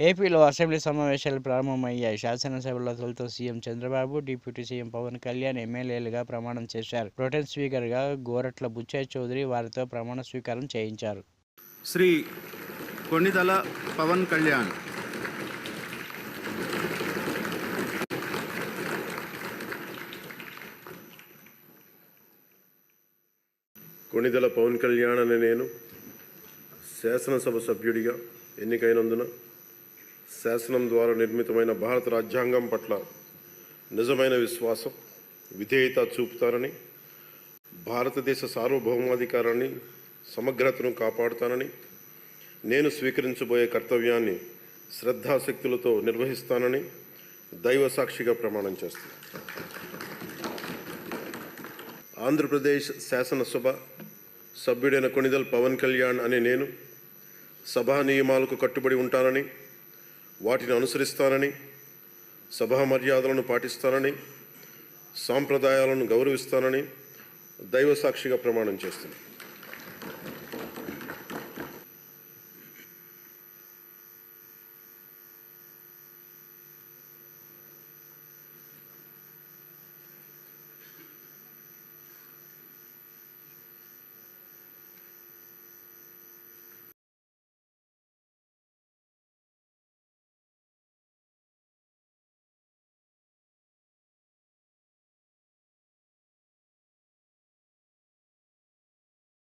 ఏపీలో అసెంబ్లీ సమావేశాలు ప్రారంభమయ్యాయి. శాసనసభలో తొలుత CM Chandrababu, deputy CM Pawan Kalyan ఎమ్మెల్యేలుగా ప్రమాణం చేశారు. ప్రొటెం స్పీకర్గా గోరట్ల బుచ్చయ్య చౌదరి వారితో ప్రమాణ స్వీకారం చేయించారు. శ్రీ కొణిదెల పవన్ కళ్యాణ్. కొణిదెల పవన్ కళ్యాణ్ అనే నేను శాసనసభ సభ్యుడిగా ఎన్నికైనందున శాసనం ద్వారా నిర్మితమైన భారత రాజ్యాంగం పట్ల నిజమైన విశ్వాసం, విధేయత చూపుతానని, భారతదేశ సార్వభౌమాధికారాన్ని, సమగ్రతను కాపాడుతానని, నేను స్వీకరించబోయే కర్తవ్యాన్ని శ్రద్ధాశక్తులతో నిర్వహిస్తానని దైవ సాక్షిగా ప్రమాణం చేస్తాను. ఆంధ్రప్రదేశ్ శాసనసభ సభ్యుడైన కొణిదెల పవన్ కళ్యాణ్ అనే నేను సభా నియమాలకు కట్టుబడి ఉంటానని, వాటిని అనుసరిస్తానని, సభా మర్యాదలను పాటిస్తానని, సాంప్రదాయాలను గౌరవిస్తానని దైవ సాక్షిగా ప్రమాణం చేస్తున్నాను.